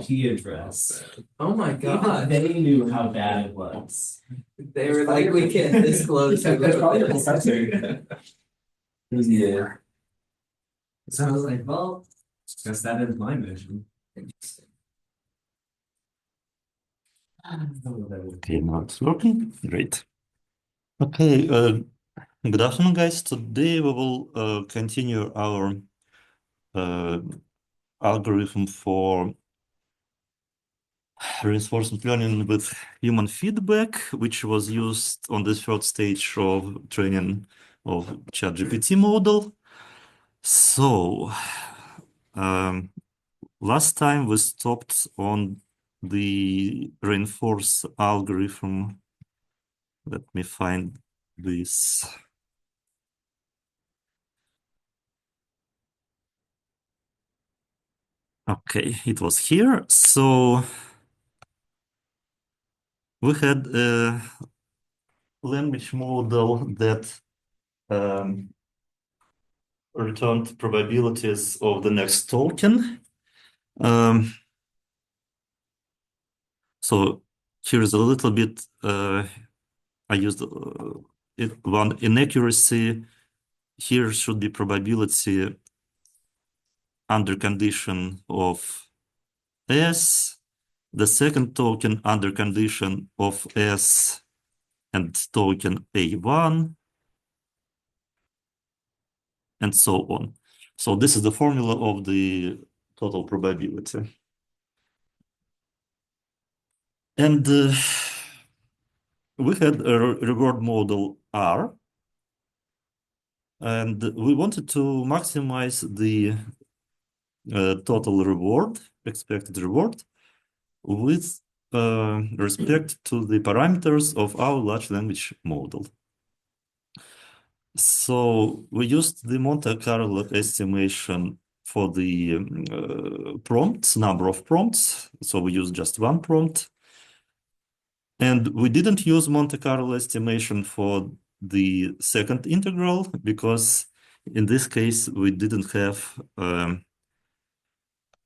IP address. Oh my Even God. they knew how bad it was. They were like, we can't disclose who There's probably a wrote this. professor. Yeah. So I was like, well, guess that is my mission. Interesting. Okay, now it's working. Great. Okay, good afternoon, guys. Today we will continue our algorithm for reinforcement learning with human feedback, which was used on the third stage of training of ChatGPT model. So, last time we stopped on the reinforce algorithm. Let me find this. Okay, it was here. So we had a language model that returned probabilities of the next token. So here's a little bit, I used one inaccuracy. Here should be probability under condition of S, the second token under condition of S and token A1, and so on. So this is the formula of the total probability. And we had a reward model R, and we wanted to maximize the total reward, expected reward, with respect to the parameters of our large language model. So we used the Monte Carlo estimation for the prompts, number of prompts. So we used just one prompt. And we didn't use Monte Carlo estimation for the second integral because in this case, we didn't have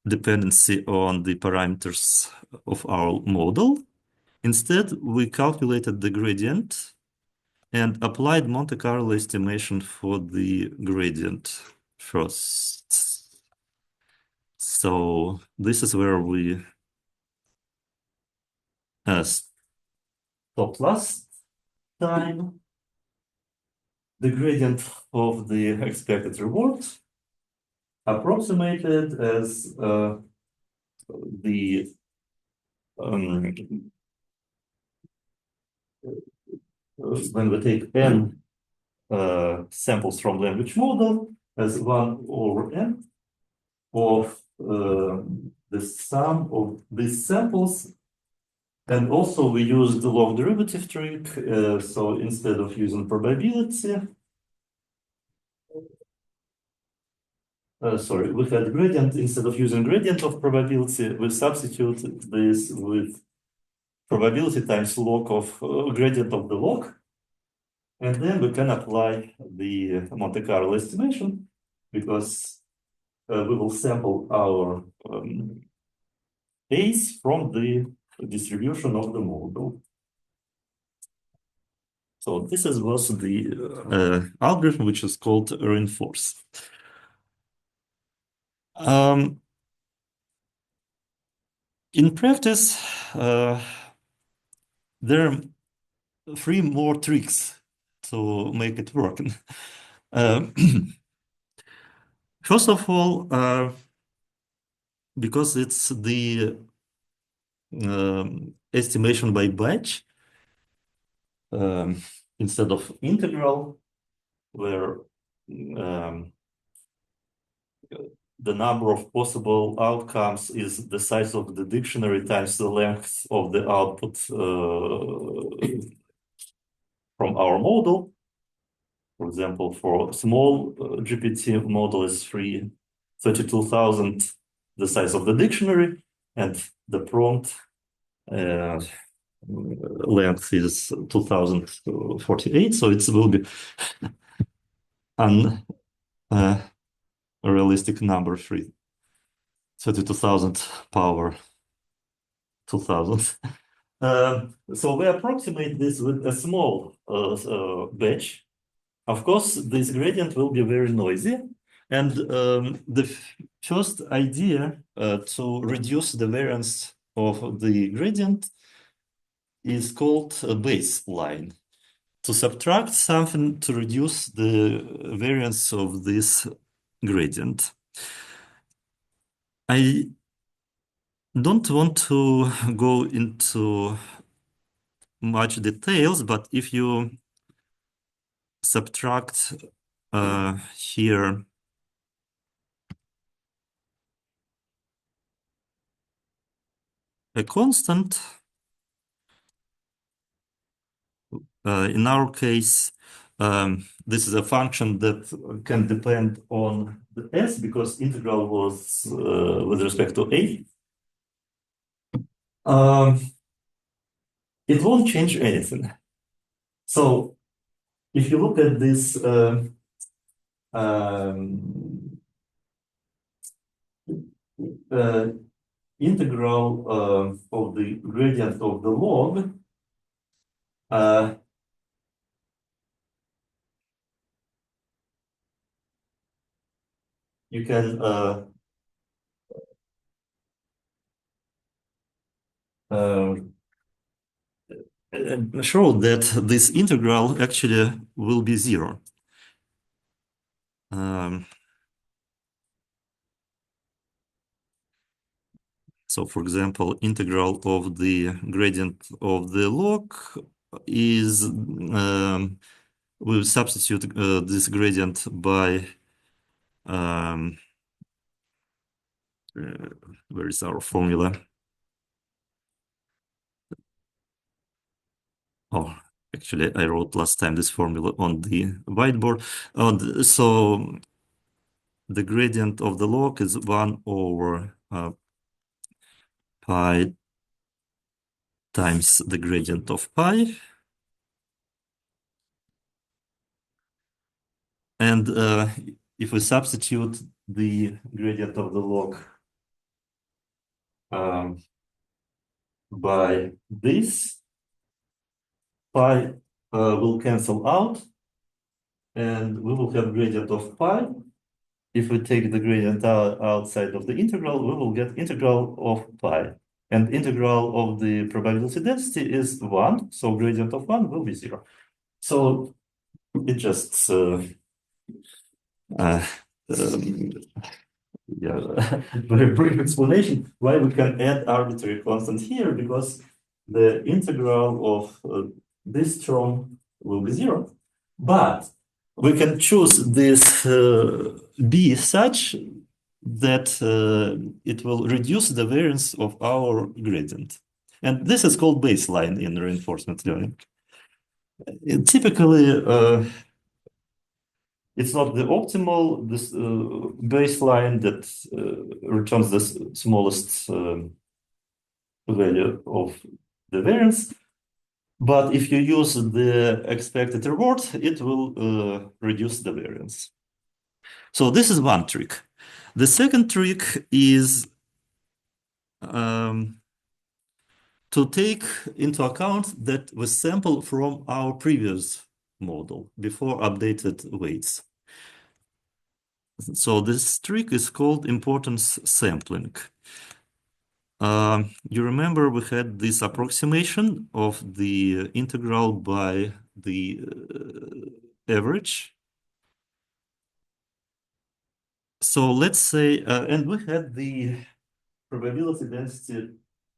dependency on the parameters of our model. Instead, we calculated the gradient and applied Monte Carlo estimation for the gradient first. So this is where we stopped last time. The gradient of the expected reward approximated as the when we take n samples from language model as 1 over n of the sum of these samples. And also we used the log derivative trick. So instead of using probability, sorry, we had gradient. Instead of using gradient of probability, we substitute this with probability times log of gradient of the log. And then we can apply the Monte Carlo estimation because we will sample our A's from the distribution of the model. So this was the algorithm which is called reinforce. In practice, there are 3 more tricks to make it work. First of all, because it's the estimation by batch, instead of integral, where the number of possible outcomes is the size of the dictionary times the length of the output from our model. For example, for small GPT model is 32,000, the size of the dictionary, and the prompt length is 2048, so it will be an realistic number, 32,000 power 2000. So we approximate this with a small batch. Of course, this gradient will be very noisy. And the first idea to reduce the variance of the gradient is called a baseline. To subtract something to reduce the variance of this gradient. I don't want to go into much details, but if you subtract here a constant, in our case, this is a function that can depend on the s because integral was with respect to a. It won't change anything. So if you look at this integral of the gradient of the log, you can show that this integral actually will be zero. So for example, integral of the gradient of the log is, we'll substitute this gradient by, where is our formula? Oh, actually, I wrote last time this formula on the whiteboard. So the gradient of the log is 1 over pi times the gradient of pi. And if we substitute the gradient of the log by this, pi will cancel out, and we will have gradient of pi. If we take the gradient outside of the integral, we will get integral of pi. And integral of the probability density is 1, so gradient of 1 will be 0. So it just yeah, very brief explanation why we can add arbitrary constant here, because the integral of this term will be 0. But we can choose this b such that it will reduce the variance of our gradient. And this is called baseline in reinforcement learning. Typically, it's not the optimal this baseline that returns the smallest value of the variance. But if you use the expected reward, it will reduce the variance. So this is one trick. The second trick is to take into account that we sample from our previous model before updated weights. So this trick is called importance sampling. You remember we had this approximation of the integral by the average. So let's say, and we had the probability density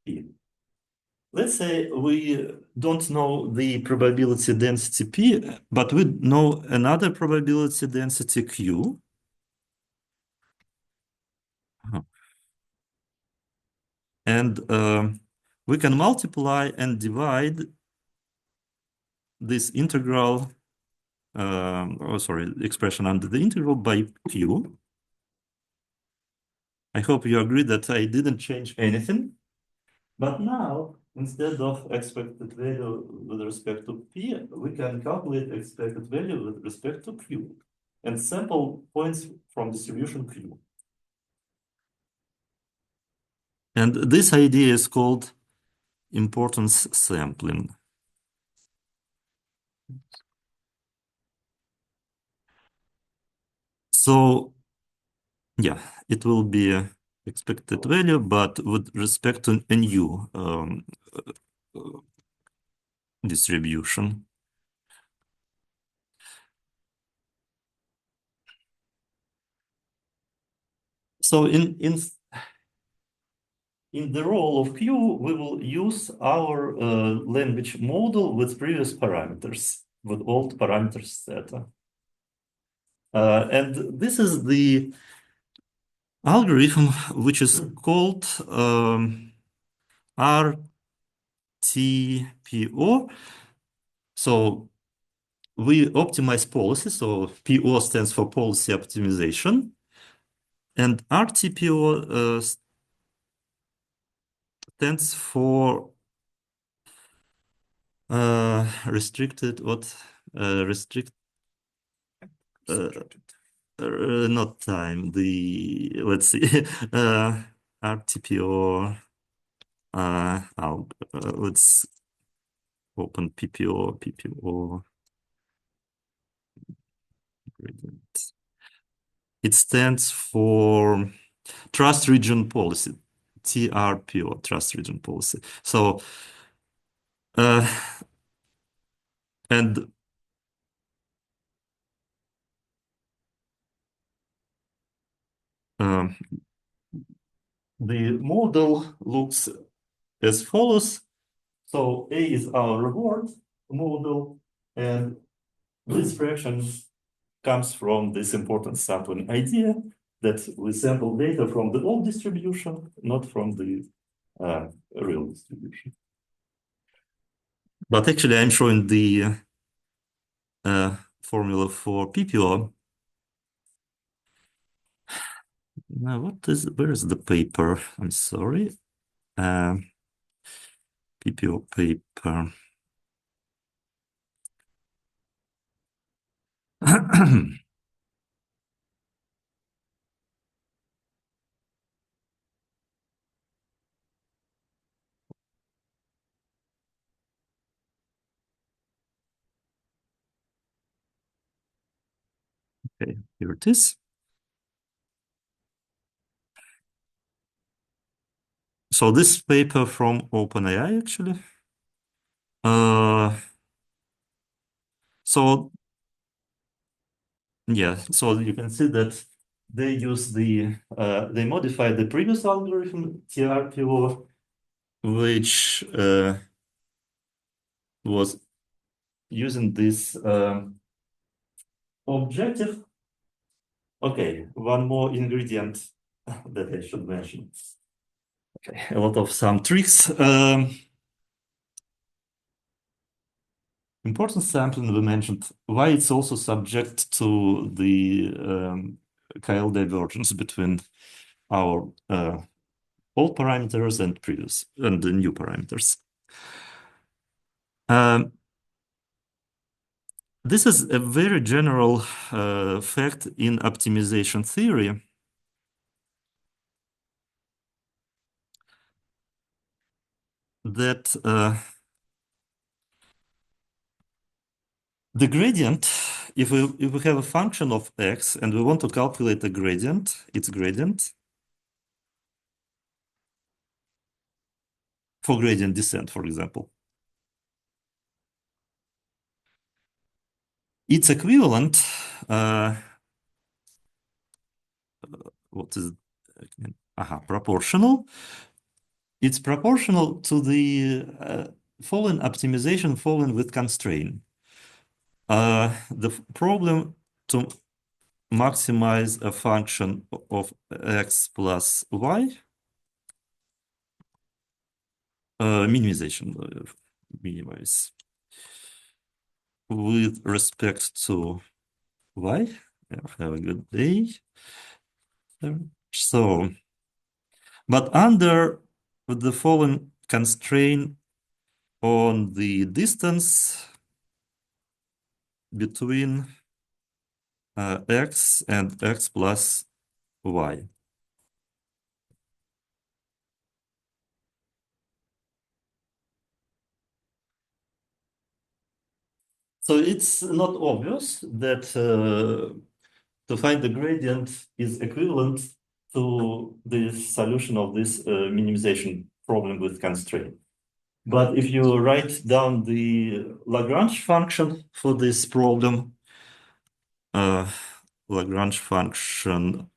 P. Let's say we don't know the probability density P, but we know another probability density Q. And we can multiply and divide this integral, expression under the integral by Q. I hope you agree that I didn't change anything. But now, instead of expected value with respect to P, we can calculate expected value with respect to Q and sample points from distribution Q. And this idea is called importance sampling. So yeah, it will be a expected value, but with respect to a new distribution. So in the role of Q, we will use our language model with previous parameters, with old parameters set. And this is the algorithm which is called RTPO. So we optimize policy. So PO stands for policy optimization. And RTPO stands for restricted what? Not time. Let's see. RTPO. Let's open PPO. Gradient. It stands for Trust Region Policy, TRPO, Trust Region Policy. So, and the model looks as follows. So A is our reward model, and this fraction comes from this importance sampling idea that we sample data from the old distribution, not from the real distribution. But actually, I'm showing the formula for PPO. Now, where is the paper? I'm sorry. PPO paper. Okay, here it is. So this paper from OpenAI, actually. So yeah, so you can see that they use they modify the previous algorithm, TRPO, which was using this objective. Okay, one more ingredient that I should mention. Okay, a lot of some tricks. Important sampling we mentioned, why it's also subject to the KL divergence between our old parameters and previous and the new parameters. This is a very general fact in optimization theory. That the gradient, if we have a function of x and we want to calculate a gradient, its gradient for gradient descent, for example, its equivalent, what is it? Proportional. It's proportional to the following optimization following with constraint. The problem to maximize a function of x plus y, minimization, minimize with respect to y. Have a good day. So, but under the following constraint on the distance between x and x plus y. So it's not obvious that to find the gradient is equivalent to the solution of this minimization problem with constraint. But if you write down the Lagrange function for this problem, Lagrange function,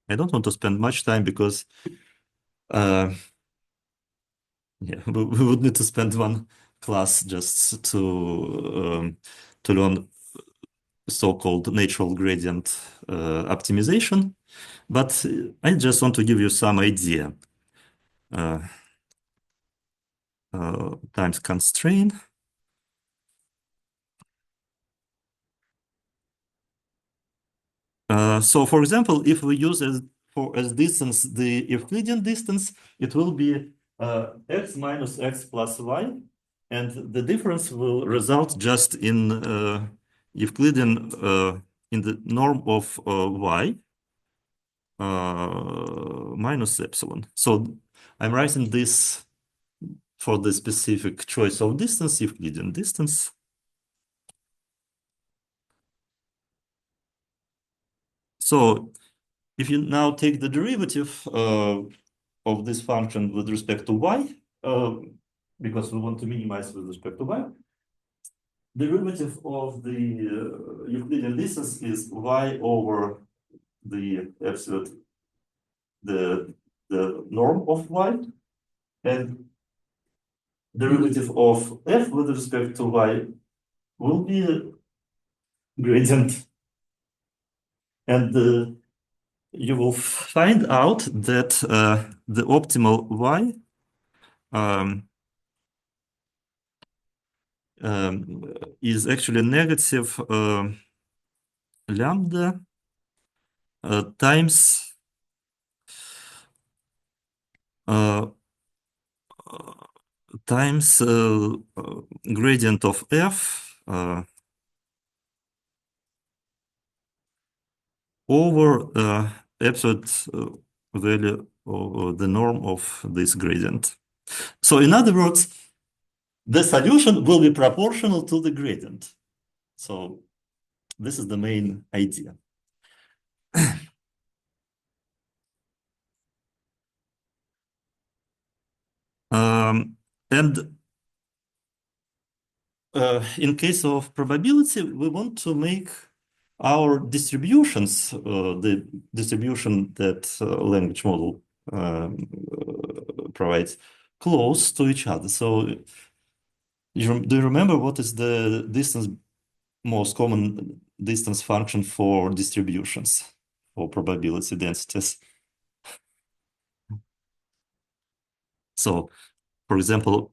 I don't want to spend much time because yeah, we would need to spend one class just to learn so-called natural gradient optimization. But I just want to give you some idea. Times constraint. So for example, if we use as distance the Euclidean distance, it will be x minus x plus y, and the difference will result just in Euclidean in the norm of y minus epsilon. So I'm writing this for the specific choice of distance, Euclidean distance. So if you now take the derivative of this function with respect to y, because we want to minimize with respect to y, derivative of the Euclidean distance is y over the absolute, the norm of y, and derivative of f with respect to y will be a gradient. And you will find out that the optimal y is actually negative lambda times gradient of f over absolute value of the norm of this gradient. So in other words, the solution will be proportional to the gradient. So this is the main idea. And in case of probability, we want to make our distributions, the distribution that language model provides, close to each other. So do you remember what is the most common distance function for distributions, for probability densities? So, for example,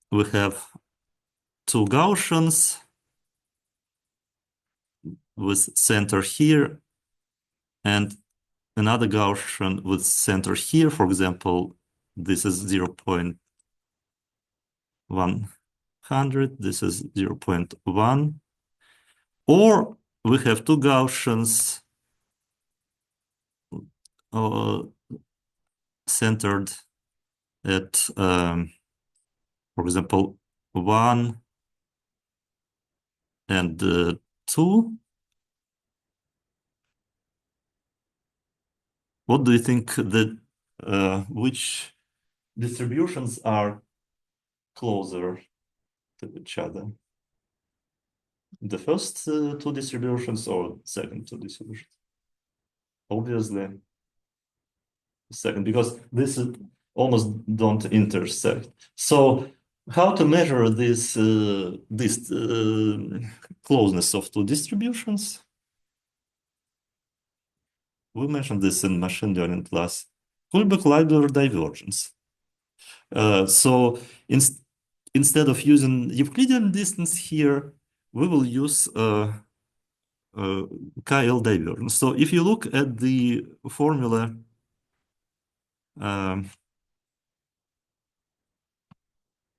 we have two Gaussians with center here and another Gaussian with center here. For example, this is 0.100, this is 0.1. Or we have two Gaussians centered at, for example, 1 and 2. What do you think that which distributions are closer to each other? The first two distributions or second two distributions? Obviously, second, because this almost don't intersect. So how to measure this closeness of two distributions? We mentioned this in machine learning class. Kullback-Leibler divergence. So instead of using Euclidean distance here, we will use KL divergence. So if you look at the formula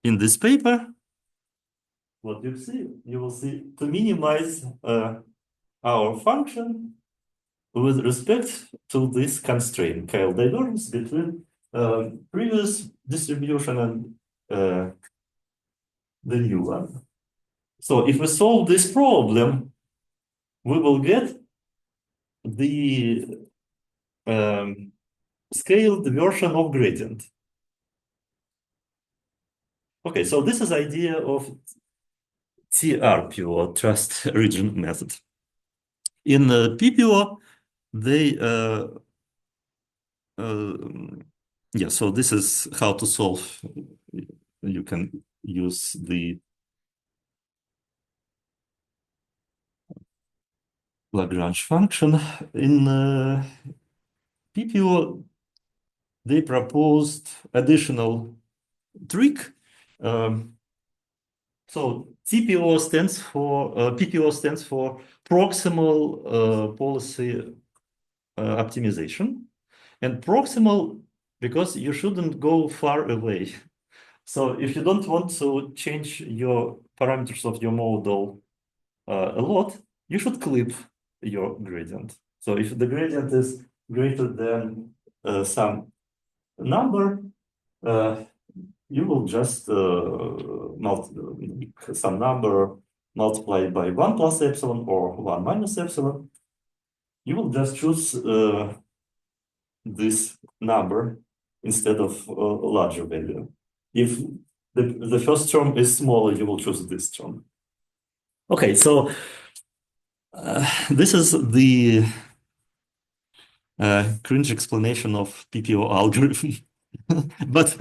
in this paper, what you will see to minimize our function with respect to this constraint, KL divergence between previous distribution and the new one. So if we solve this problem, we will get the scaled version of gradient. Okay, so this is idea of TRPO, Trust Region Method. In PPO, they yeah, so this is how to solve. You can use the Lagrange function. In PPO, they proposed additional trick. So TPO stands for PPO stands for proximal policy optimization, and proximal because you shouldn't go far away. So if you don't want to change your parameters of your model a lot, you should clip your gradient. So if the gradient is greater than some number, you will just some number multiplied by 1 plus epsilon or 1 minus epsilon. You will just choose this number instead of a larger value. If the first term is smaller, you will choose this term. Okay, so this is the cringe explanation of PPO algorithm. But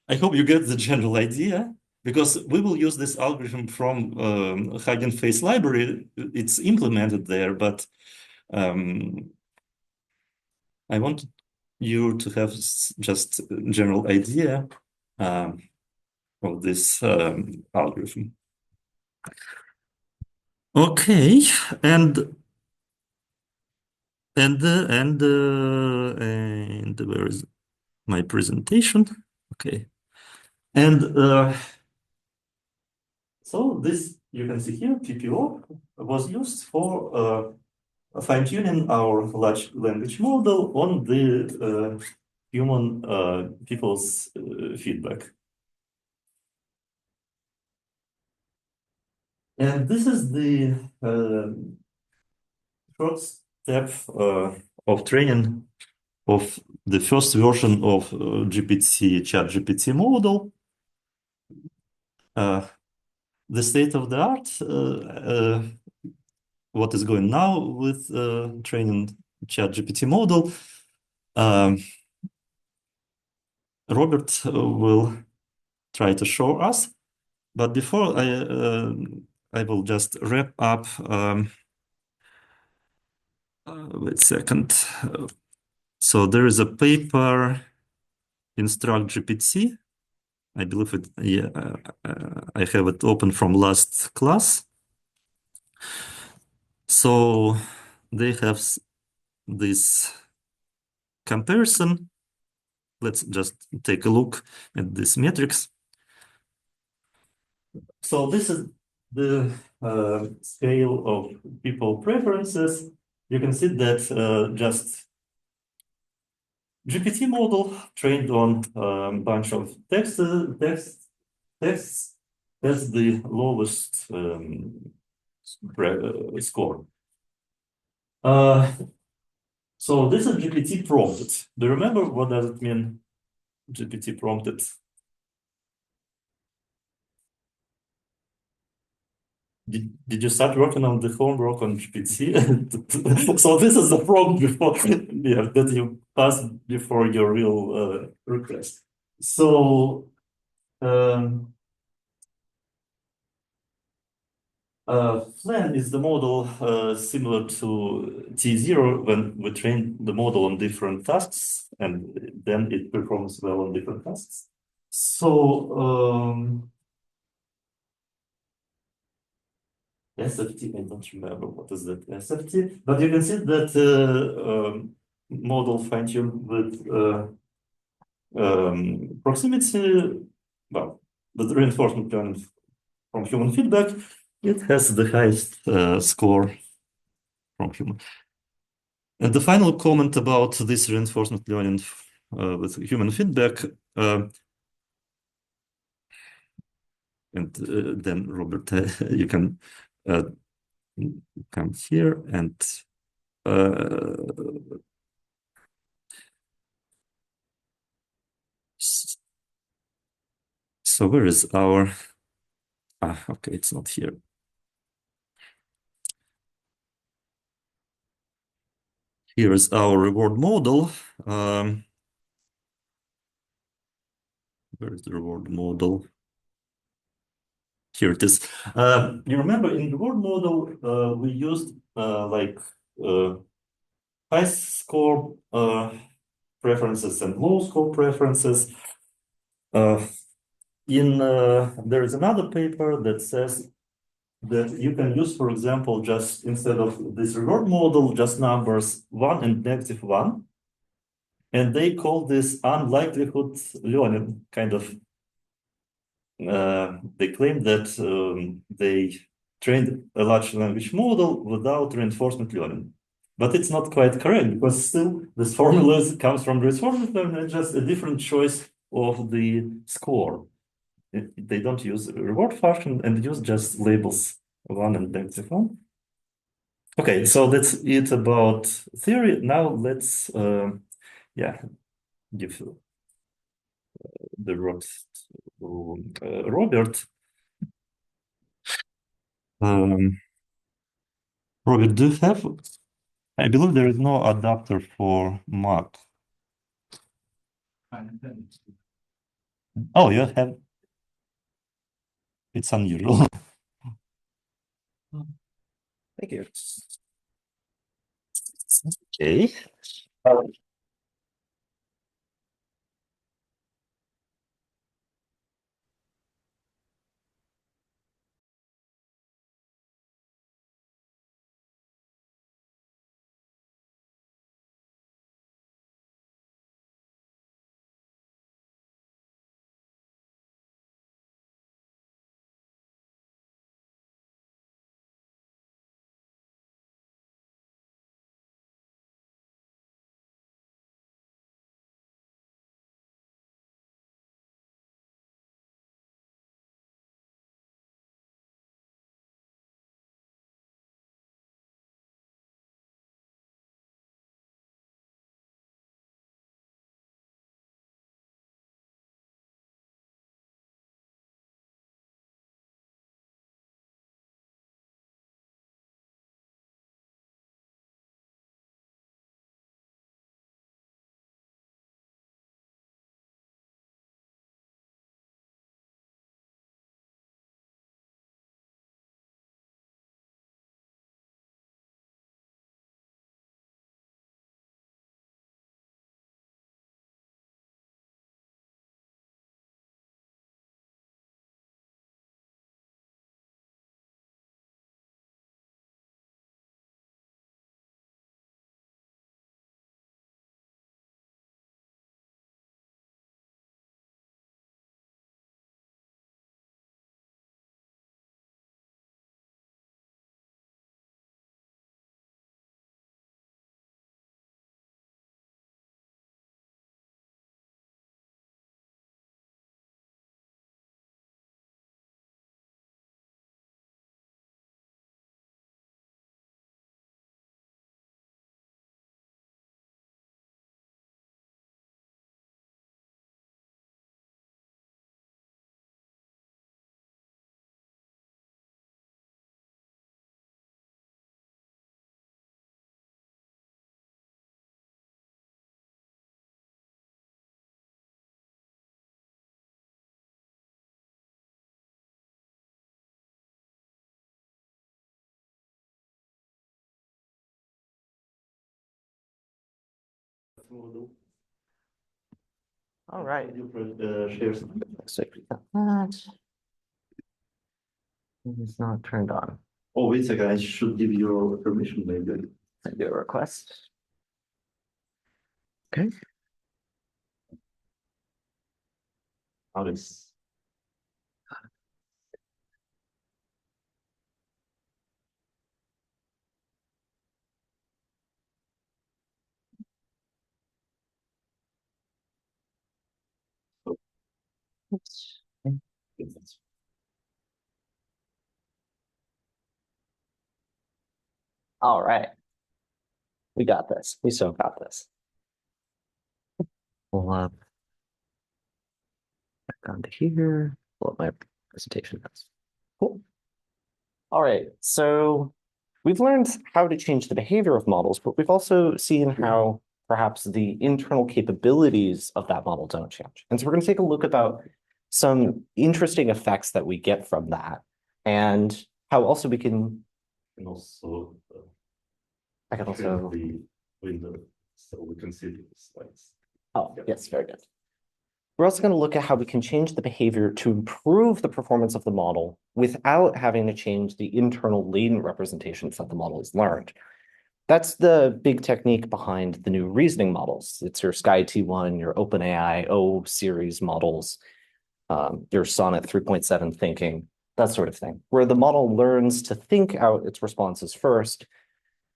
I hope you get the general idea, because we will use this algorithm from Hugging Face library. It's implemented there, but I want you to have just a general idea of this algorithm. Okay, and where is my presentation? Okay, and so this you can see here, PPO was used for fine-tuning our large language model on the human people's feedback. And this is the first step of training of the first version of ChatGPT model. The state of the art, what is going now with training ChatGPT model. Robert will try to show us, but before I will just wrap up. Wait a second. So there is a paper, Instruct GPT. I believe it. Yeah, I have it open from last class. So they have this comparison. Let's just take a look at this metrics. So this is the scale of people preferences. You can see that just GPT model trained on a bunch of texts has the lowest score. So this is GPT prompted. Do you remember what does it mean, GPT prompted? Did you start working on the homework on GPT? So this is the prompt before that you pass before your real request. So Flan is the model similar to T0 when we train the model on different tasks, and then it performs well on different tasks. So SFT, I don't remember what is that SFT, but you can see that model fine-tuned with proximity, well, the reinforcement learning from human feedback, it has the highest score from human. And the final comment about this reinforcement learning with human feedback, And then Robert, you can come here and so where is our, okay, it's not here. Here is our reward model. Where is the reward model? Here it is. You remember in the reward model, we used like high score preferences and low score preferences. There is another paper that says that you can use, for example, just instead of this reward model, just numbers 1 and -1. And they call this unlikelihood learning kind of. They claim that they trained a large language model without reinforcement learning. But it's not quite correct because still this formula comes from reinforcement learning and just a different choice of the score. They don't use a reward function and use just labels 1 and -1. Okay, so that's it about theory. Now let's give the word to Robert. Robert, do you have? I believe there is no adapter for Mac. Oh, you have. It's unusual. Thank you. Okay. All right. You share some. It's not turned on. Oh, wait a second. I should give you permission, maybe. Send you a request. Okay. Alice. Oops. Yes. All right. We got this. We so got this. Pull up back onto here. Pull up my presentation notes. Cool. All right. So we've learned how to change the behavior of models, but we've also seen how perhaps the internal capabilities of that model don't change. And so we're going to take a look about some interesting effects that we get from that and how also we can. And also, I can share also. the window so we can see the slides. Oh, yes, very good. We're also going to look at how we can change the behavior to improve the performance of the model without having to change the internal latent representations that the model has learned. That's the big technique behind the new reasoning models. It's your Sky T1, your OpenAI O series models, your Sonnet 3.7 thinking, that sort of thing, where the model learns to think out its responses first.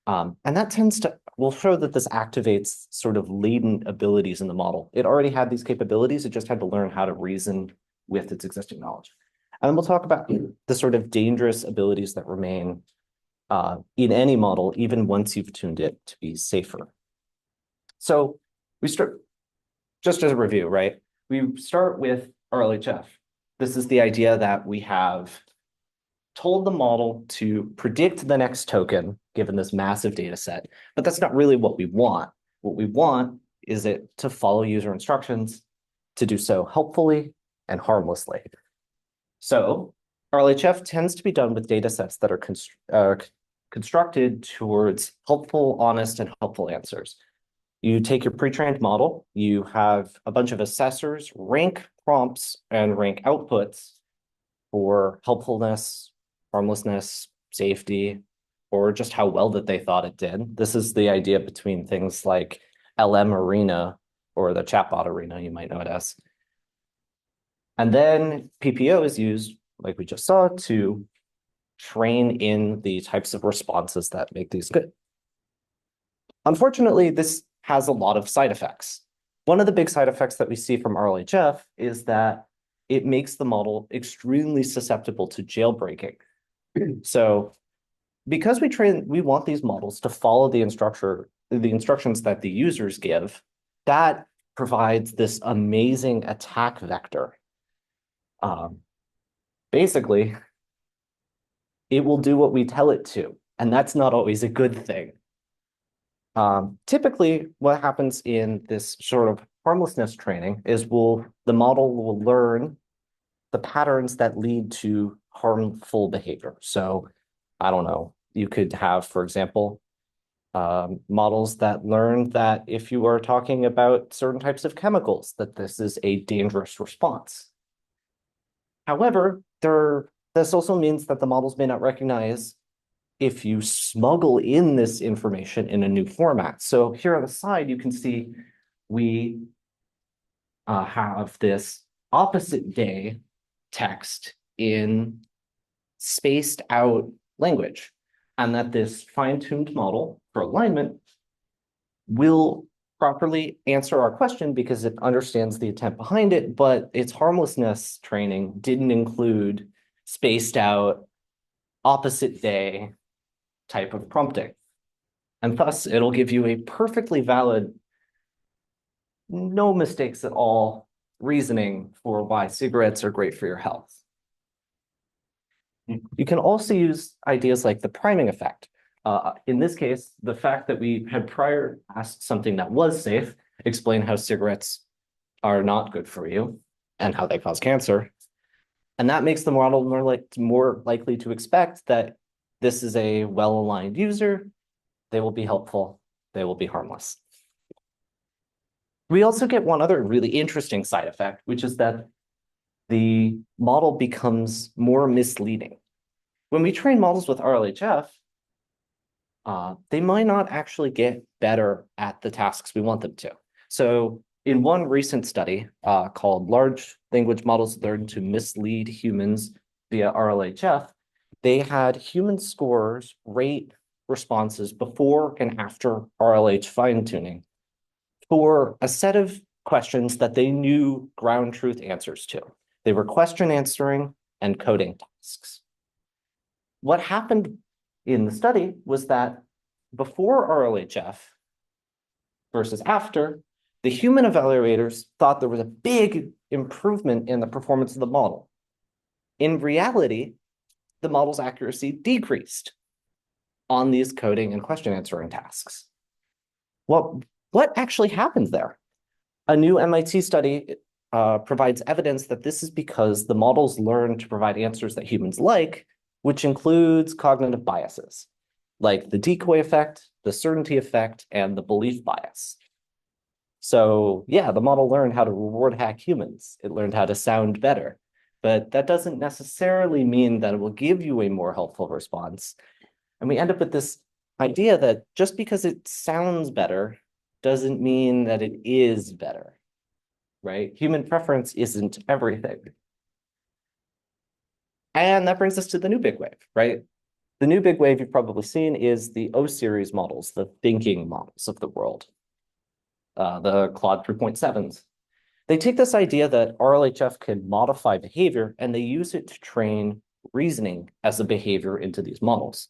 And that will show that this activates sort of latent abilities in the model. It already had these capabilities, it just had to learn how to reason with its existing knowledge. And then we'll talk about the sort of dangerous abilities that remain in any model, even once you've tuned it to be safer. So we start, just as a review, right? We start with RLHF. This is the idea that we have told the model to predict the next token given this massive data set, but that's not really what we want. What we want is it to follow user instructions, to do so helpfully and harmlessly. So RLHF tends to be done with data sets that are constructed towards helpful, honest, and helpful answers. You take your pre-trained model, you have a bunch of assessors rank prompts and rank outputs for helpfulness, harmlessness, safety, or just how well that they thought it did. This is the idea between things like LM Arena or the chatbot arena, you might know it as. And then PPO is used, like we just saw, to train in the types of responses that make these good. Unfortunately, this has a lot of side effects. One of the big side effects that we see from RLHF is that it makes the model extremely susceptible to jailbreaking. So because we want these models to follow the instructions that the users give, that provides this amazing attack vector. Basically, it will do what we tell it to, and that's not always a good thing. Typically, what happens in this sort of harmlessness training is the model will learn the patterns that lead to harmful behavior. So, I don't know, you could have, for example, models that learn that if you are talking about certain types of chemicals, that this is a dangerous response. However, this also means that the models may not recognize if you smuggle in this information in a new format. So here on the side, you can see we have this opposite day text in spaced out language, and that this fine-tuned model for alignment will properly answer our question because it understands the intent behind it, but its harmlessness training didn't include spaced out opposite day type of prompting. And thus, it'll give you a perfectly valid, no mistakes at all reasoning for why cigarettes are great for your health. You can also use ideas like the priming effect. In this case, the fact that we had prior asked something that was safe, explain how cigarettes are not good for you and how they cause cancer. And that makes the model more likely to expect that this is a well-aligned user, they will be helpful, they will be harmless. We also get one other really interesting side effect, which is that the model becomes more misleading. When we train models with RLHF, they might not actually get better at the tasks we want them to. So in one recent study called Large Language Models Learn to Mislead Humans via RLHF, they had human scorers rate responses before and after RLH fine-tuning for a set of questions that they knew ground truth answers to. They were question answering and coding tasks. What happened in the study was that before RLHF versus after, the human evaluators thought there was a big improvement in the performance of the model. In reality, the model's accuracy decreased on these coding and question answering tasks. What actually happened there? A new MIT study provides evidence that this is because the models learn to provide answers that humans like, which includes cognitive biases, like the decoy effect, the certainty effect, and the belief bias. So yeah, the model learned how to reward hack humans. It learned how to sound better, but that doesn't necessarily mean that it will give you a more helpful response. And we end up with this idea that just because it sounds better doesn't mean that it is better, right? Human preference isn't everything. And that brings us to the new big wave, right? The new big wave you've probably seen is the O-series models, the thinking models of the world, the Claude 3.7s. They take this idea that RLHF can modify behavior, and they use it to train reasoning as a behavior into these models.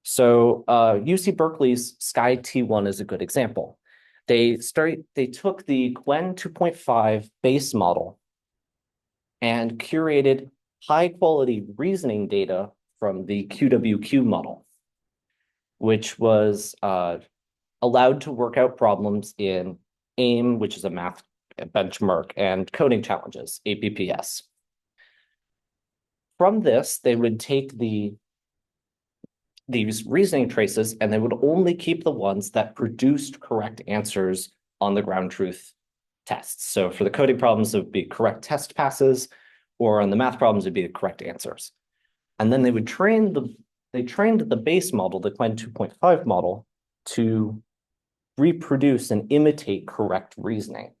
So UC Berkeley's Sky T1 is a good example. They took the Qwen 2.5 base model and curated high-quality reasoning data from the QWQ model, which was allowed to work out problems in AIM, which is a math benchmark, and coding challenges, APPS. From this, they would take these reasoning traces, and they would only keep the ones that produced correct answers on the ground truth tests. So for the coding problems, it would be correct test passes, or on the math problems, it'd be the correct answers. And then they would trained the base model, the Qwen 2.5 model, to reproduce and imitate correct reasoning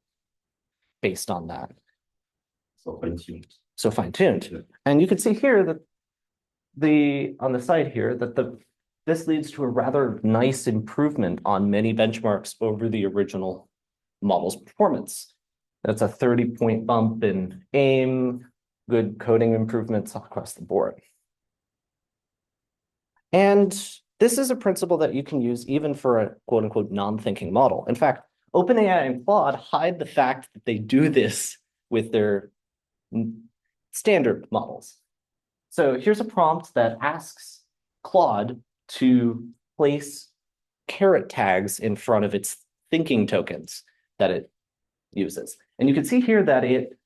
based on that. So fine-tuned. So fine-tuned. Yeah. And you can see here that on the side here that this leads to a rather nice improvement on many benchmarks over the original model's performance. That's a 30-point bump in AIM, good coding improvements across the board. And this is a principle that you can use even for a quote unquote non-thinking model. In fact, OpenAI and Claude hide the fact that they do this with their standard models. So here's a prompt that asks Claude to place caret tags in front of its thinking tokens that it uses. And you can see here that it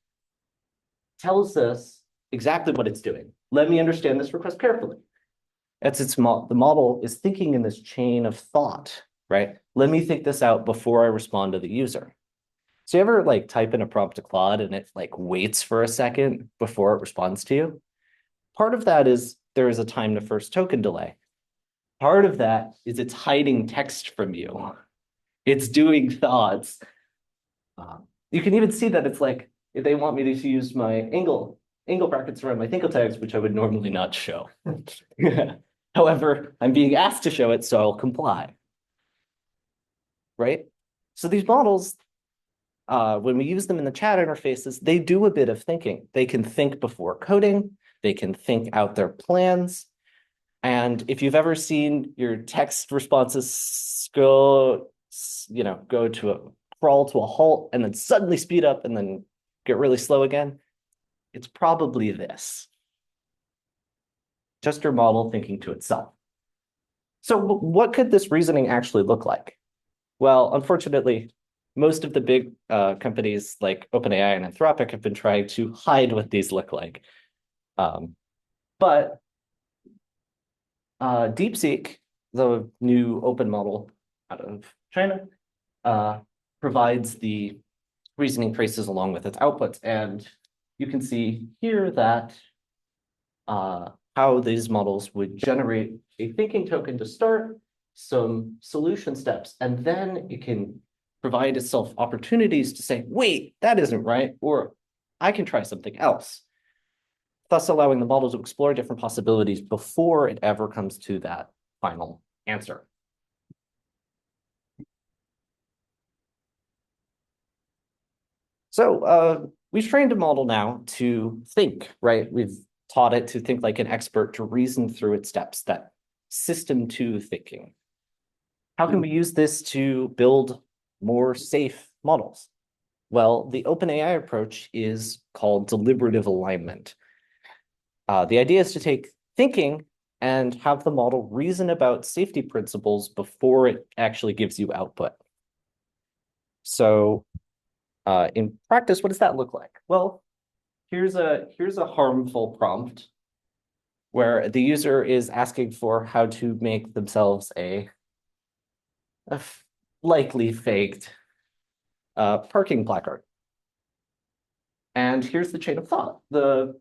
tells us exactly what it's doing. Let me understand this request carefully. The model is thinking in this chain of thought, right? Let me think this out before I respond to the user. So you ever like type in a prompt to Claude and it like waits for a second before it responds to you? Part of that is there is a time to first token delay. Part of that is it's hiding text from you. It's doing thoughts. You can even see that it's like, if they want me to use my angle brackets around my thinkle tags, which I would normally not show. However, I'm being asked to show it, so I'll comply. Right? So these models, when we use them in the chat interfaces, they do a bit of thinking. They can think before coding. They can think out their plans. And if you've ever seen your text responses go to crawl to a halt and then suddenly speed up and then get really slow again, it's probably this. Just your model thinking to itself. So what could this reasoning actually look like? Well, unfortunately, most of the big companies like OpenAI and Anthropic have been trying to hide what these look like. But DeepSeek, the new open model out of China, provides the reasoning traces along with its outputs. And you can see here that how these models would generate a thinking token to start, some solution steps, and then it can provide itself opportunities to say, wait, that isn't right, or I can try something else, thus allowing the model to explore different possibilities before it ever comes to that final answer. So we've trained a model now to think, right? We've taught it to think like an expert, to reason through its steps, that system two thinking. How can we use this to build more safe models? Well, the OpenAI approach is called deliberative alignment. The idea is to take thinking and have the model reason about safety principles before it actually gives you output. So in practice, what does that look like? Well, here's a harmful prompt where the user is asking for how to make themselves a likely faked parking placard. And here's the chain of thought. The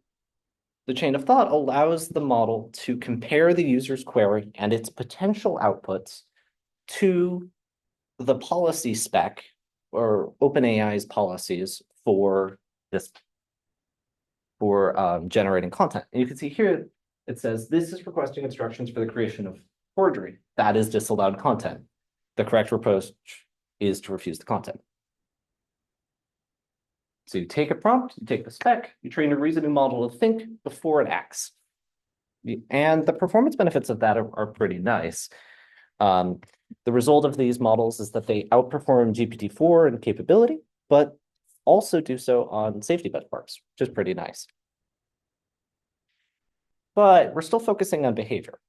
chain of thought allows the model to compare the user's query and its potential outputs to the policy spec or OpenAI's policies for this, for generating content. And you can see here, it says, this is requesting instructions for the creation of forgery. That is disallowed content. The correct approach is to refuse the content. So you take a prompt, you take the spec, you train a reasoning model to think before it acts. And the performance benefits of that are pretty nice. The result of these models is that they outperform GPT-4 in capability, but also do so on safety benchmarks, which is pretty nice. But we're still focusing on behavior,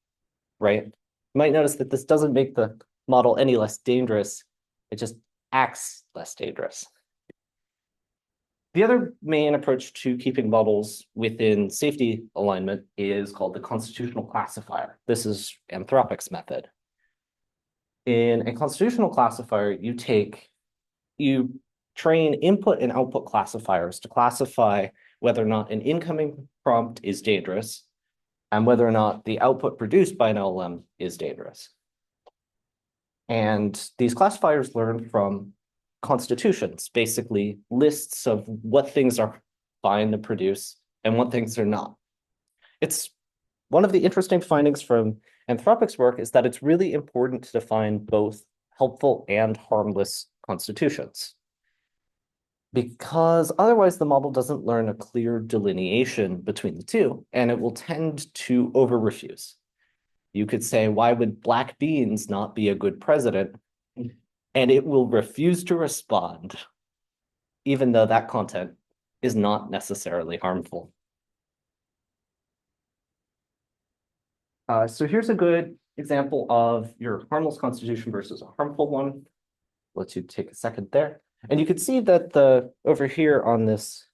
right? You might notice that this doesn't make the model any less dangerous. It just acts less dangerous. The other main approach to keeping models within safety alignment is called the constitutional classifier. This is Anthropic's method. In a constitutional classifier, you train input and output classifiers to classify whether or not an incoming prompt is dangerous and whether or not the output produced by an LLM is dangerous. And these classifiers learn from constitutions, basically lists of what things are fine to produce and what things are not. It's one of the interesting findings from Anthropic's work is that it's really important to define both helpful and harmless constitutions, because otherwise the model doesn't learn a clear delineation between the two, and it will tend to over-refuse. You could say, why would black beans not be a good president? And it will refuse to respond, even though that content is not necessarily harmful. So here's a good example of your harmless constitution versus a harmful one. Let you take a second there. And you can see that over here on this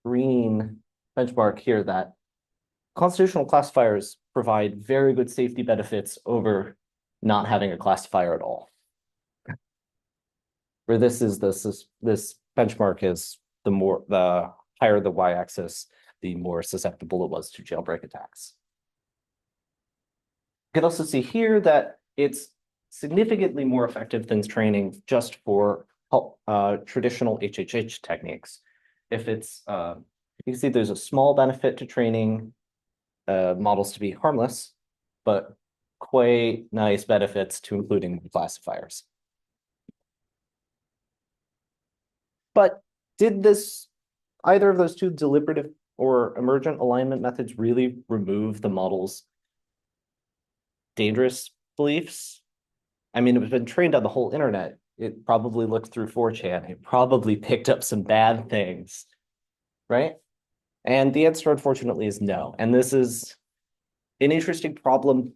green benchmark here, that constitutional classifiers provide very good safety benefits over not having a classifier at all. Where this benchmark is the higher the y-axis, the more susceptible it was to jailbreak attacks. You can also see here that it's significantly more effective than training just for traditional HHH techniques. If it's, you can see there's a small benefit to training models to be harmless, but quite nice benefits to including classifiers. But did either of those two deliberative or emergent alignment methods really remove the model's dangerous beliefs? I mean, it was been trained on the whole internet. It probably looked through 4chan. It probably picked up some bad things, right? And the answer, unfortunately, is no. And this is an interesting problem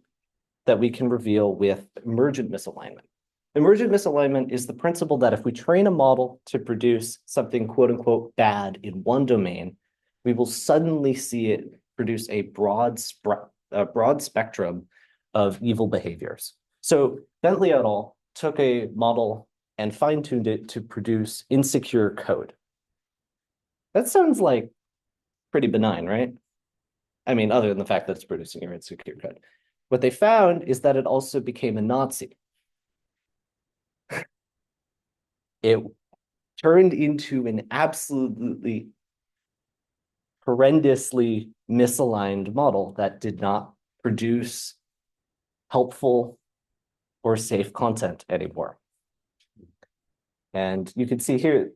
that we can reveal with emergent misalignment. Emergent misalignment is the principle that if we train a model to produce something quote unquote bad in one domain, we will suddenly see it produce a broad spectrum of evil behaviors. So Bentley et al. Took a model and fine-tuned it to produce insecure code. That sounds like pretty benign, right? I mean, other than the fact that it's producing your insecure code. What they found is that it also became a Nazi. It turned into an absolutely horrendously misaligned model that did not produce helpful or safe content anymore. And you can see here,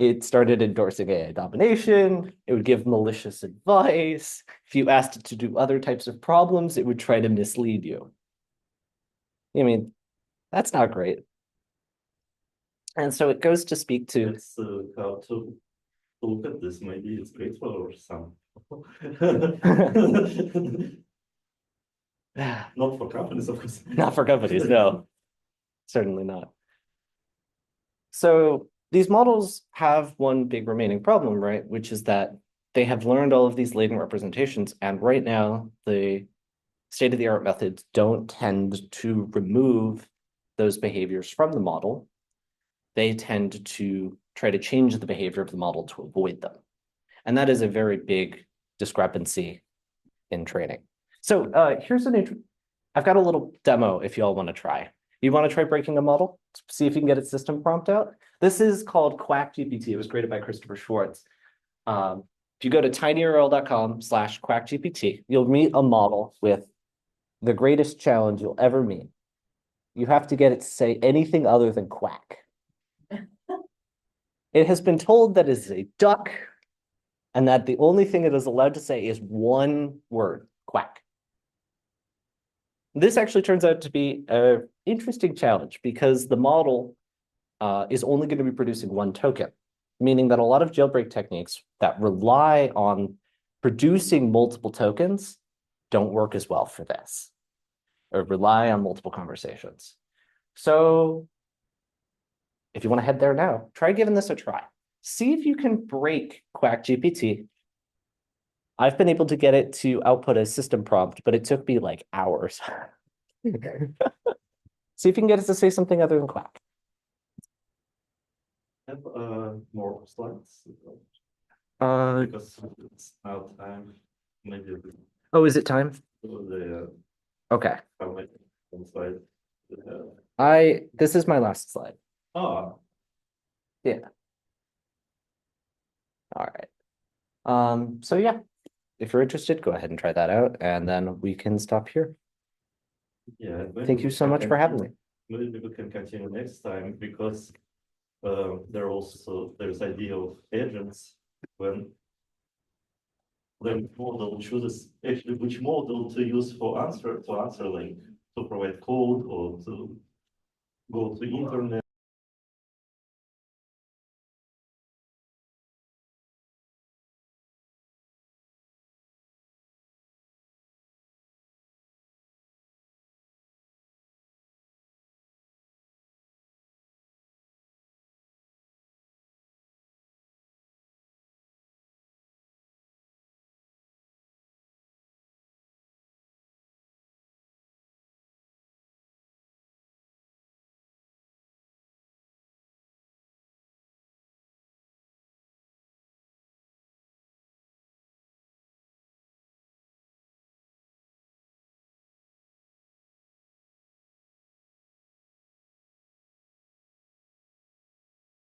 it started endorsing AI domination. It would give malicious advice. If you asked it to do other types of problems, it would try to mislead you. I mean, That's not great. And so it goes to speak to, It's how to look at this. Maybe it's great for some. Not for companies, of course. not for companies, no, certainly not. So these models have one big remaining problem, right? Which is that they have learned all of these latent representations, and right now the state-of-the-art methods don't tend to remove those behaviors from the model. They tend to try to change the behavior of the model to avoid them. And that is a very big discrepancy in training. So I've got a little demo if you all want to try. You want to try breaking a model? See if you can get its system prompt out? This is called Quack GPT. It was created by Christopher Schwartz. If you go to tinyurl.com/quackgpt, you'll meet a model with the greatest challenge you'll ever meet. You have to get it to say anything other than quack. It has been told that it is a duck and that the only thing it is allowed to say is one word, quack. This actually turns out to be an interesting challenge because the model is only going to be producing one token, meaning that a lot of jailbreak techniques that rely on producing multiple tokens don't work as well for this, or rely on multiple conversations. So if you want to head there now, try giving this a try. See if you can break Quack GPT. I've been able to get it to output a system prompt, but it took me like hours. See if you can get it to say something other than quack. Have more slides because it's now time. Maybe Oh, is it time? the Okay. how many slides. This is my last slide. Oh, Yeah. All right. So yeah, if you're interested, go ahead and try that out, and then we can stop here. yeah. Thank you so much for having me. Maybe we can continue next time because there's idea of agents when the model chooses actually which model to use for answer like to provide code or to go to internet.